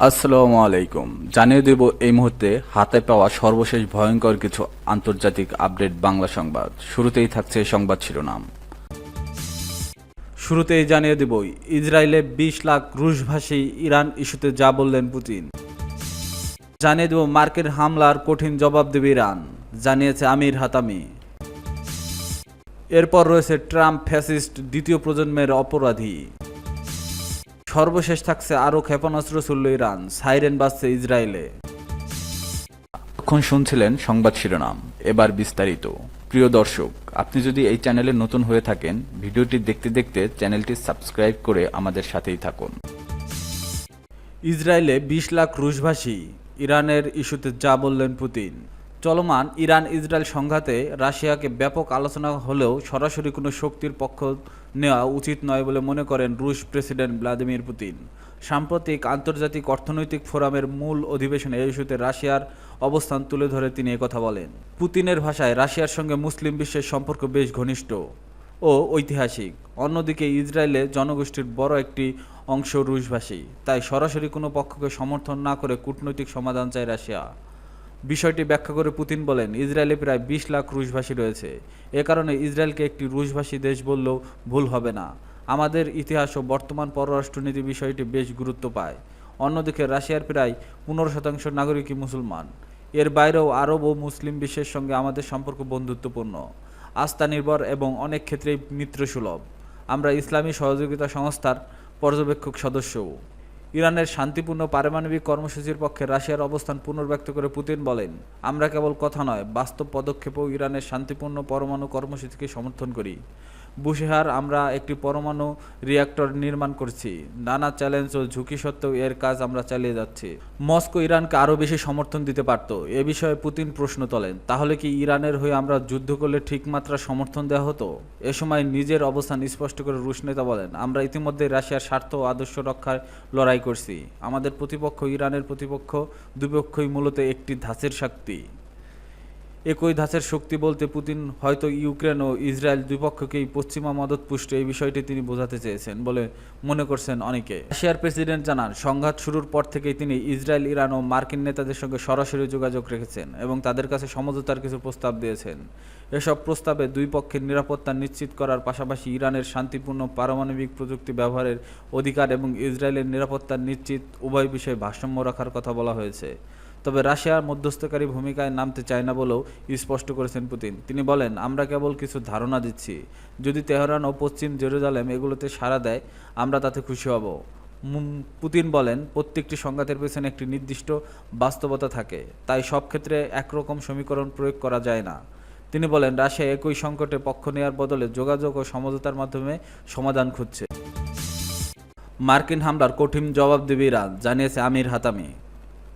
আসসালামু আলাইকুম। জানিয়ে দেব এই মুহূর্তে হাতে পাওয়া সর্বশেষ ভয়ঙ্কর কিছু আন্তর্জাতিক আপডেট বাংলা সংবাদ। শুরুতেই থাকছে সংবাদ শিরোনাম। শুরুতেই জানিয়ে দেব ইসরায়েলে ২০ লাখ রুশভাষী ইরান ইস্যুতে যা বললেন পুতিন। জানিয়ে দেব মার্কের হামলার কঠিন জবাব দেবে ইরান, জানিয়েছে আমির হাতামি। এরপর রয়েছে ট্রাম্প ফ্যাসিস্ট দ্বিতীয় প্রজন্মের অপরাধী। সর্বশেষ থাকছে আরও ক্ষেপণাস্ত্র ছুড়ল ইরান, সাইরেন বাজছে ইসরায়েলে। এখন শুনছিলেন সংবাদ শিরোনাম, এবার বিস্তারিত। প্রিয় দর্শক, আপনি যদি এই চ্যানেলে নতুন হয়ে থাকেন, ভিডিওটি দেখতে দেখতে চ্যানেলটি সাবস্ক্রাইব করে আমাদের সাথেই থাকুন। ইসরায়েলে ২০ লাখ রুশভাষী ইরানের ইস্যুতে যা বললেন পুতিন। চলমান ইরান ইসরায়েল সংঘাতে রাশিয়াকে ব্যাপক আলোচনা হলেও সরাসরি কোনো শক্তির পক্ষ নেওয়া উচিত নয় বলে মনে করেন রুশ প্রেসিডেন্ট ভ্লাদিমির পুতিন। সাম্প্রতিক আন্তর্জাতিক অর্থনৈতিক ফোরামের মূল অধিবেশনে এই ইস্যুতে রাশিয়ার অবস্থান তুলে ধরে তিনি একথা বলেন। পুতিনের ভাষায় রাশিয়ার সঙ্গে মুসলিম বিশ্বের সম্পর্ক বেশ ঘনিষ্ঠ ও ঐতিহাসিক। অন্যদিকে ইসরায়েলে জনগোষ্ঠীর বড় একটি অংশ রুশভাষী, তাই সরাসরি কোনো পক্ষকে সমর্থন না করে কূটনৈতিক সমাধান চায় রাশিয়া। বিষয়টি ব্যাখ্যা করে পুতিন বলেন, ইসরায়েলে প্রায় ২০ লাখ রুশভাষী রয়েছে। এ কারণে ইসরায়েলকে একটি রুশভাষী দেশ বললেও ভুল হবে না। আমাদের ইতিহাস ও বর্তমান পররাষ্ট্রনীতি বিষয়টি বেশ গুরুত্ব পায়। অন্যদিকে রাশিয়ার প্রায় ১৫% নাগরিকই মুসলমান। এর বাইরেও আরব ও মুসলিম বিশ্বের সঙ্গে আমাদের সম্পর্ক বন্ধুত্বপূর্ণ, আস্থা নির্ভর এবং অনেক ক্ষেত্রেই মিত্রসুলভ। আমরা ইসলামী সহযোগিতা সংস্থার পর্যবেক্ষক সদস্যও। ইরানের শান্তিপূর্ণ পারমাণবিক কর্মসূচির পক্ষে রাশিয়ার অবস্থান পুনর্ব্যক্ত করে পুতিন বলেন, আমরা কেবল কথা নয়, বাস্তব পদক্ষেপেও ইরানের শান্তিপূর্ণ পরমাণু কর্মসূচিকে সমর্থন করি। বুশেহার, আমরা একটি পরমাণু রিঅ্যাক্টর নির্মাণ করছি। নানা চ্যালেঞ্জ ও ঝুঁকি সত্ত্বেও এর কাজ আমরা চালিয়ে যাচ্ছি। মস্কো ইরানকে আরও বেশি সমর্থন দিতে পারত, এ বিষয়ে পুতিন প্রশ্ন তোলেন। তাহলে কি ইরানের হয়ে আমরা যুদ্ধ করলে ঠিক মাত্রা সমর্থন দেওয়া হতো? এ সময় নিজের অবস্থান স্পষ্ট করে রুশ নেতা বলেন, আমরা ইতিমধ্যে রাশিয়ার স্বার্থ ও আদর্শ রক্ষায় লড়াই করছি। আমাদের প্রতিপক্ষ ইরানের প্রতিপক্ষ, দুপক্ষই মূলত একটি ধাঁচের শক্তি। একই ধাঁচের শক্তি বলতে পুতিন হয়তো ইউক্রেন ও ইসরায়েল দুই পক্ষকেই পশ্চিমা মদতপুষ্ট এই বিষয়টি তিনি বোঝাতে চেয়েছেন বলে মনে করছেন অনেকে। রাশিয়ার প্রেসিডেন্ট জানান, সংঘাত শুরুর পর থেকেই তিনি ইসরায়েল, ইরান ও মার্কিন নেতাদের সঙ্গে সরাসরি যোগাযোগ রেখেছেন এবং তাদের কাছে সমঝোতার কিছু প্রস্তাব দিয়েছেন। এসব প্রস্তাবে দুই পক্ষের নিরাপত্তা নিশ্চিত করার পাশাপাশি ইরানের শান্তিপূর্ণ পারমাণবিক প্রযুক্তি ব্যবহারের অধিকার এবং ইসরায়েলের নিরাপত্তা নিশ্চিত উভয় বিষয়ে ভারসাম্য রাখার কথা বলা হয়েছে। তবে রাশিয়া মধ্যস্থকারী ভূমিকায় নামতে চায় না বলেও স্পষ্ট করেছেন পুতিন। তিনি বলেন, আমরা কেবল কিছু ধারণা দিচ্ছি। যদি তেহরান ও পশ্চিম জেরুজালেম এগুলোতে সাড়া দেয়, আমরা তাতে খুশি হব। পুতিন বলেন, প্রত্যেকটি সংঘাতের পেছনে একটি নির্দিষ্ট বাস্তবতা থাকে, তাই সব ক্ষেত্রে একরকম সমীকরণ প্রয়োগ করা যায় না। তিনি বলেন, রাশিয়া একই সংকটে পক্ষ নেওয়ার বদলে যোগাযোগ ও সমঝোতার মাধ্যমে সমাধান খুঁজছে। মার্কিন হামলার কঠিন জবাব দেবে ইরান, জানিয়েছে আমির হাতামি।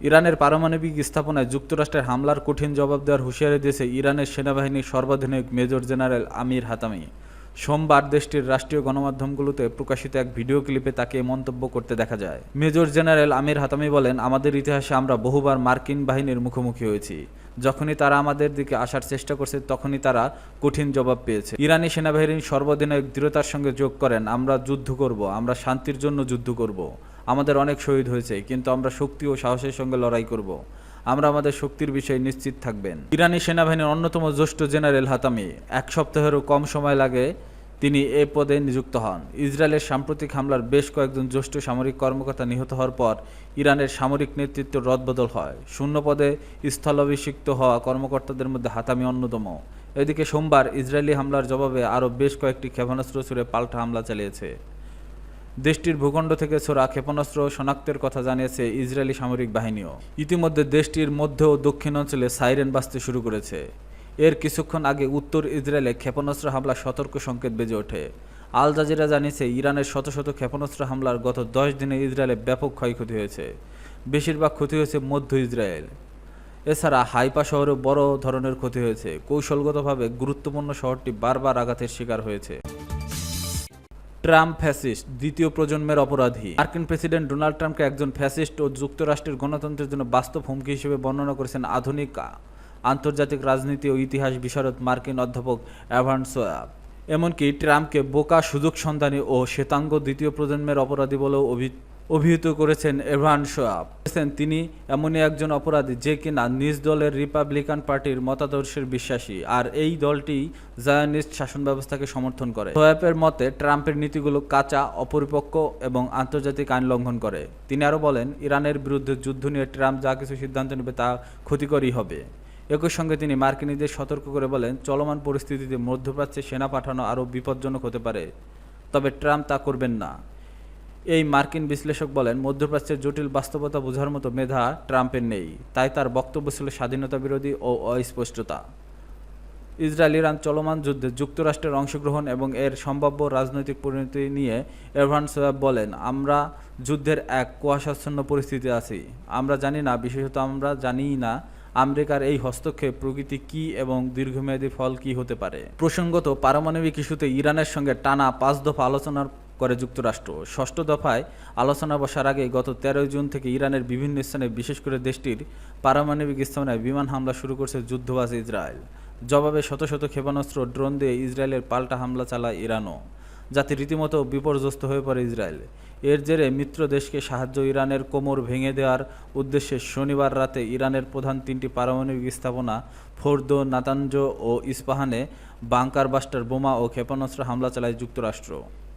ইরানের পারমাণবিক স্থাপনায় যুক্তরাষ্ট্রের হামলার কঠিন জবাব দেওয়ার হুঁশিয়ারি দিয়েছে ইরানের সেনাবাহিনীর সর্বাধিনায়ক মেজর জেনারেল আমির হাতামি। সোমবার দেশটির রাষ্ট্রীয় গণমাধ্যমগুলোতে প্রকাশিত এক ভিডিও ক্লিপে তাকে মন্তব্য করতে দেখা যায়। মেজর জেনারেল আমির হাতামি বলেন, আমাদের ইতিহাসে আমরা বহুবার মার্কিন বাহিনীর মুখোমুখি হয়েছি। যখনই তারা আমাদের দিকে আসার চেষ্টা করছে, তখনই তারা কঠিন জবাব পেয়েছে। ইরানি সেনাবাহিনীর সর্বাধিনায়ক দৃঢ়তার সঙ্গে যোগ করেন, আমরা যুদ্ধ করব, আমরা শান্তির জন্য যুদ্ধ করব। আমাদের অনেক শহীদ হয়েছে, কিন্তু আমরা শক্তি ও সাহসের সঙ্গে লড়াই করব। আমরা আমাদের শক্তির বিষয়ে নিশ্চিত থাকবেন। ইরানি সেনাবাহিনীর অন্যতম জ্যেষ্ঠ জেনারেল হাতামি, এক সপ্তাহেরও কম সময় লাগে তিনি এ পদে নিযুক্ত হন। ইসরায়েলের সাম্প্রতিক হামলার বেশ কয়েকজন জ্যেষ্ঠ সামরিক কর্মকর্তা নিহত হওয়ার পর ইরানের সামরিক নেতৃত্বের রদবদল হয়। শূন্য পদে স্থলাভিষিক্ত হওয়া কর্মকর্তাদের মধ্যে হাতামি অন্যতম। এদিকে সোমবার ইসরায়েলি হামলার জবাবে আরও বেশ কয়েকটি ক্ষেপণাস্ত্র ছুড়ে পাল্টা হামলা চালিয়েছে। দেশটির ভূখণ্ড থেকে ছোড়া ক্ষেপণাস্ত্র শনাক্তের কথা জানিয়েছে ইসরায়েলি সামরিক বাহিনীও। ইতিমধ্যে দেশটির মধ্য ও দক্ষিণ অঞ্চলে সাইরেন বাজতে শুরু করেছে। এর কিছুক্ষণ আগে উত্তর ইসরায়েলে ক্ষেপণাস্ত্র হামলার সতর্ক সংকেত বেজে ওঠে। আল জাজিরা জানিয়েছে, ইরানের শত শত ক্ষেপণাস্ত্র হামলার গত 10 দিনে ইসরায়েলে ব্যাপক ক্ষয়ক্ষতি হয়েছে। বেশিরভাগ ক্ষতি হয়েছে মধ্য ইসরায়েল। এছাড়া হাইফা শহরেও বড় ধরনের ক্ষতি হয়েছে। কৌশলগতভাবে গুরুত্বপূর্ণ শহরটি বারবার আঘাতের শিকার হয়েছে। ট্রাম্প ফ্যাসিস্ট দ্বিতীয় প্রজন্মের অপরাধী। মার্কিন প্রেসিডেন্ট ডোনাল্ড ট্রাম্পকে একজন ফ্যাসিস্ট ও যুক্তরাষ্ট্রের গণতন্ত্রের জন্য বাস্তব হুমকি হিসেবে বর্ণনা করেছেন আধুনিক আন্তর্জাতিক রাজনীতি ও ইতিহাস বিশারদ মার্কিন অধ্যাপক এভান সোয়াব। এমনকি ট্রাম্পকে বোকা, সুযোগ সন্ধানী ও শ্বেতাঙ্গ দ্বিতীয় প্রজন্মের অপরাধী বলেও অভিহিত করেছেন এভান সোয়াব। তিনি এমনই একজন অপরাধী যে কিনা নিজ দলের রিপাবলিকান পার্টির মতাদর্শের বিশ্বাসী, আর এই দলটি জায়নিস্ট শাসন ব্যবস্থাকে সমর্থন করে। সোয়াবের মতে ট্রাম্পের নীতিগুলো কাঁচা, অপরিপক্ক এবং আন্তর্জাতিক আইন লঙ্ঘন করে। তিনি আরও বলেন, ইরানের বিরুদ্ধে যুদ্ধ নিয়ে ট্রাম্প যা কিছু সিদ্ধান্ত নেবে তা ক্ষতিকরই হবে। একই সঙ্গে তিনি মার্কিনীদের সতর্ক করে বলেন, চলমান পরিস্থিতিতে মধ্যপ্রাচ্যে সেনা পাঠানো আরও বিপজ্জনক হতে পারে, তবে ট্রাম্প তা করবেন না। এই মার্কিন বিশ্লেষক বলেন, মধ্যপ্রাচ্যের জটিল বাস্তবতা বোঝার মতো মেধা ট্রাম্পের নেই, তাই তার বক্তব্য ছিল স্বাধীনতা বিরোধী ও অস্পষ্টতা। ইসরায়েল ইরান চলমান যুদ্ধে যুক্তরাষ্ট্রের অংশগ্রহণ এবং এর সম্ভাব্য রাজনৈতিক পরিণতি নিয়ে এভান সোয়াব বলেন, আমরা যুদ্ধের এক কুয়াশাচ্ছন্ন পরিস্থিতি আছি। আমরা জানি না, বিশেষত আমরা জানিই না আমেরিকার এই হস্তক্ষেপ প্রকৃতি কী এবং দীর্ঘমেয়াদী ফল কী হতে পারে। প্রসঙ্গত, পারমাণবিক ইস্যুতে ইরানের সঙ্গে টানা 5 দফা আলোচনার করে যুক্তরাষ্ট্র। 6ষ্ঠ দফায় আলোচনা বসার আগে গত 13 জুন থেকে ইরানের বিভিন্ন স্থানে, বিশেষ করে দেশটির পারমাণবিক স্থাপনায় বিমান হামলা শুরু করছে যুদ্ধবাজ ইসরায়েল। জবাবে শত শত ক্ষেপণাস্ত্র, ড্রোন দিয়ে ইসরায়েলের পাল্টা হামলা চালায় ইরানও, যাতে রীতিমতো বিপর্যস্ত হয়ে পড়ে ইসরায়েল। এর জেরে মিত্র দেশকে সাহায্য ইরানের কোমর ভেঙে দেওয়ার উদ্দেশ্যে শনিবার রাতে ইরানের প্রধান 3টি পারমাণবিক স্থাপনা ফোর্দো, নাতানজ ও ইস্পাহানে বাংকার বাস্টার বোমা ও ক্ষেপণাস্ত্র হামলা চালায় যুক্তরাষ্ট্র।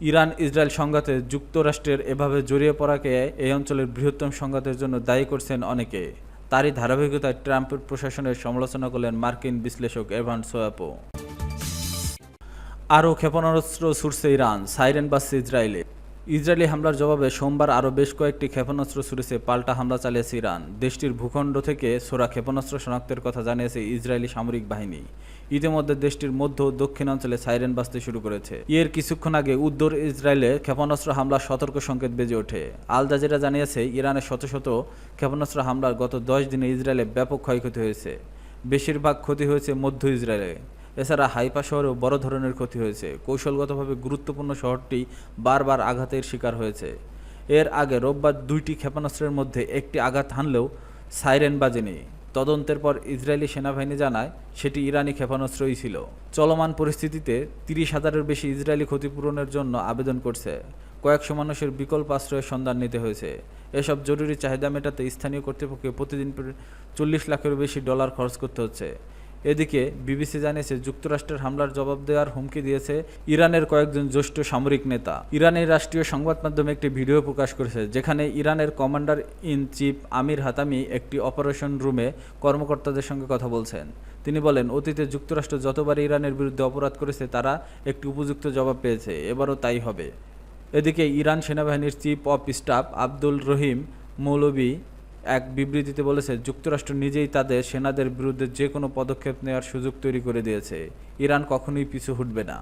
ইরান ইসরায়েল সংঘাতে যুক্তরাষ্ট্রের এভাবে জড়িয়ে পড়াকে এই অঞ্চলের বৃহত্তম সংঘাতের জন্য দায়ী করছেন অনেকে। তারই ধারাবাহিকতায় ট্রাম্পের প্রশাসনের সমালোচনা করলেন মার্কিন বিশ্লেষক এভান সোয়াবও। আরও ক্ষেপণাস্ত্র ছুড়ছে ইরান, সাইরেন বাজছে ইসরায়েলে। ইসরায়েলি হামলার জবাবে সোমবার আরও বেশ কয়েকটি ক্ষেপণাস্ত্র ছুড়েছে, পাল্টা হামলা চালিয়েছে ইরান। দেশটির ভূখণ্ড থেকে ছোড়া ক্ষেপণাস্ত্র শনাক্তের কথা জানিয়েছে ইসরায়েলি সামরিক বাহিনী। ইতিমধ্যে দেশটির মধ্য ও দক্ষিণাঞ্চলে সাইরেন বাজতে শুরু করেছে। এর কিছুক্ষণ আগে উত্তর ইসরায়েলে ক্ষেপণাস্ত্র হামলার সতর্ক সংকেত বেজে ওঠে। আল জাজিরা জানিয়েছে, ইরানের শত শত ক্ষেপণাস্ত্র হামলার গত 10 দিনে ইসরায়েলে ব্যাপক ক্ষয়ক্ষতি হয়েছে। বেশিরভাগ ক্ষতি হয়েছে মধ্য ইসরায়েলে। এছাড়া হাইফা শহরেও বড় ধরনের ক্ষতি হয়েছে। কৌশলগতভাবে গুরুত্বপূর্ণ শহরটি বারবার আঘাতের শিকার হয়েছে। এর আগে রোববার 2টি ক্ষেপণাস্ত্রের মধ্যে একটি আঘাত হানলেও সাইরেন বাজেনি। তদন্তের পর ইসরায়েলি সেনাবাহিনী জানায়, সেটি ইরানি ক্ষেপণাস্ত্রই ছিল। চলমান পরিস্থিতিতে 30,000-এর বেশি ইসরায়েলি ক্ষতিপূরণের জন্য আবেদন করছে। কয়েকশো মানুষের বিকল্প আশ্রয়ের সন্ধান নিতে হয়েছে। এসব জরুরি চাহিদা মেটাতে স্থানীয় কর্তৃপক্ষকে প্রতিদিন 40 লাখেরও বেশি ডলার খরচ করতে হচ্ছে। এদিকে বিবিসি জানিয়েছে, যুক্তরাষ্ট্রের হামলার জবাব দেওয়ার হুমকি দিয়েছে ইরানের কয়েকজন জ্যেষ্ঠ সামরিক নেতা। ইরানের রাষ্ট্রীয় সংবাদ মাধ্যমে একটি ভিডিও প্রকাশ করেছে, যেখানে ইরানের commander in chief Amir Hatami একটি অপারেশন রুমে কর্মকর্তাদের সঙ্গে কথা বলছেন। তিনি বলেন, অতীতে যুক্তরাষ্ট্র যতবার ইরানের বিরুদ্ধে অপরাধ করেছে তারা একটি উপযুক্ত জবাব পেয়েছে, এবারও তাই হবে। এদিকে ইরান সেনাবাহিনীর চিফ অফ স্টাফ আব্দুল রহিম মৌলভী এক বিবৃতিতে বলেছে, যুক্তরাষ্ট্র নিজেই তাদের সেনাদের বিরুদ্ধে যে কোনো পদক্ষেপ নেওয়ার সুযোগ তৈরি করে দিয়েছে। ইরান কখনোই পিছু হটবে না।